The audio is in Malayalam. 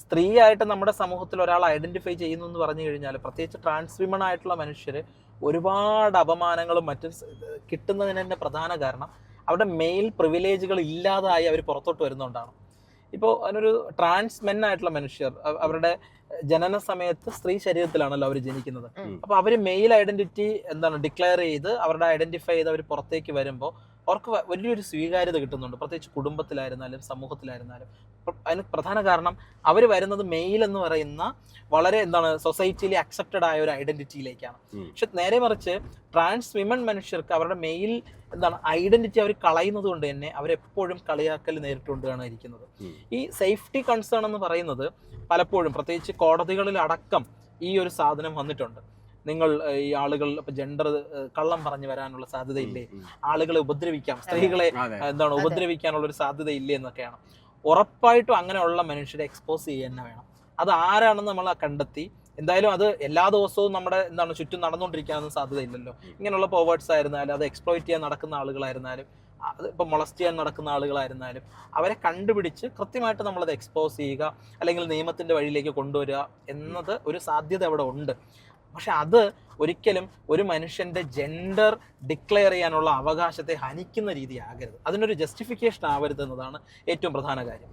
സ്ത്രീയായിട്ട് നമ്മുടെ സമൂഹത്തിൽ ഒരാൾ ഐഡന്റിഫൈ ചെയ്യുന്നു എന്ന് പറഞ്ഞു കഴിഞ്ഞാൽ, പ്രത്യേകിച്ച് ട്രാൻസ് വിമൺ ആയിട്ടുള്ള മനുഷ്യർ ഒരുപാട് അപമാനങ്ങളും മറ്റും കിട്ടുന്നതിന് തന്നെ പ്രധാന കാരണം അവരുടെ മെയിൽ പ്രിവിലേജുകൾ ഇല്ലാതായി അവർ പുറത്തോട്ട് വരുന്നതുകൊണ്ടാണ്. ഇപ്പോൾ അതിനൊരു ട്രാൻസ് മെൻ ആയിട്ടുള്ള മനുഷ്യർ അവരുടെ ജനന സമയത്ത് സ്ത്രീ ശരീരത്തിലാണല്ലോ അവർ ജനിക്കുന്നത്. അപ്പോൾ അവർ മെയിൽ ഐഡന്റിറ്റി ഡിക്ലെയർ ചെയ്ത് അവരുടെ ഐഡന്റിഫൈ ചെയ്ത് അവർ പുറത്തേക്ക് വരുമ്പോൾ അവർക്ക് വലിയൊരു സ്വീകാര്യത കിട്ടുന്നുണ്ട്, പ്രത്യേകിച്ച് കുടുംബത്തിലായിരുന്നാലും സമൂഹത്തിലായിരുന്നാലും. അതിന് പ്രധാന കാരണം അവർ വരുന്നത് മെയിൽ എന്ന് പറയുന്ന വളരെ സൊസൈറ്റിയിൽ അക്സെപ്റ്റഡ് ആയ ഒരു ഐഡന്റിറ്റിയിലേക്കാണ്. പക്ഷെ നേരെ മറിച്ച് ട്രാൻസ് വിമൻ മനുഷ്യർക്ക് അവരുടെ മെയിൽ ഐഡന്റിറ്റി അവർ കളയുന്നത് കൊണ്ട് തന്നെ അവരെപ്പോഴും കളിയാക്കൽ നേരിട്ടുകൊണ്ടാണ് ഇരിക്കുന്നത്. ഈ സേഫ്റ്റി കൺസേൺ എന്ന് പറയുന്നത് പലപ്പോഴും പ്രത്യേകിച്ച് കോടതികളിൽ അടക്കം ഈ ഒരു സാധനം വന്നിട്ടുണ്ട്. നിങ്ങൾ ഈ ആളുകൾ ജെൻഡർ കള്ളം പറഞ്ഞു വരാനുള്ള സാധ്യതയില്ലേ, ആളുകളെ ഉപദ്രവിക്കാം, സ്ത്രീകളെ ഉപദ്രവിക്കാനുള്ള ഒരു സാധ്യത ഇല്ലേ എന്നൊക്കെയാണ്. ഉറപ്പായിട്ടും അങ്ങനെയുള്ള മനുഷ്യരെ എക്സ്പോസ് ചെയ്യുക തന്നെ വേണം. അത് ആരാണെന്ന് നമ്മൾ കണ്ടെത്തി, എന്തായാലും അത് എല്ലാ ദിവസവും നമ്മുടെ ചുറ്റും നടന്നുകൊണ്ടിരിക്കാനൊന്നും സാധ്യതയില്ലല്ലോ. ഇങ്ങനെയുള്ള പോവേർഡ്സ് ആയിരുന്നാലും, അത് എക്സ്പ്ലോയിറ്റ് ചെയ്യാൻ നടക്കുന്ന ആളുകളായിരുന്നാലും, അത് ഇപ്പം മൊളസ്റ്റ് ചെയ്യാൻ നടക്കുന്ന ആളുകളായിരുന്നാലും, അവരെ കണ്ടുപിടിച്ച് കൃത്യമായിട്ട് നമ്മളത് എക്സ്പോസ് ചെയ്യുക, അല്ലെങ്കിൽ നിയമത്തിൻ്റെ വഴിയിലേക്ക് കൊണ്ടുവരിക എന്നത് ഒരു സാധ്യത അവിടെ ഉണ്ട്. പക്ഷെ അത് ഒരിക്കലും ഒരു മനുഷ്യന്റെ ജെൻഡർ ഡിക്ലെയർ ചെയ്യാനുള്ള അവകാശത്തെ ഹനിക്കുന്ന രീതി ആകരുത്, അതിനൊരു ജസ്റ്റിഫിക്കേഷൻ ആവരുത് എന്നതാണ് ഏറ്റവും പ്രധാന കാര്യം.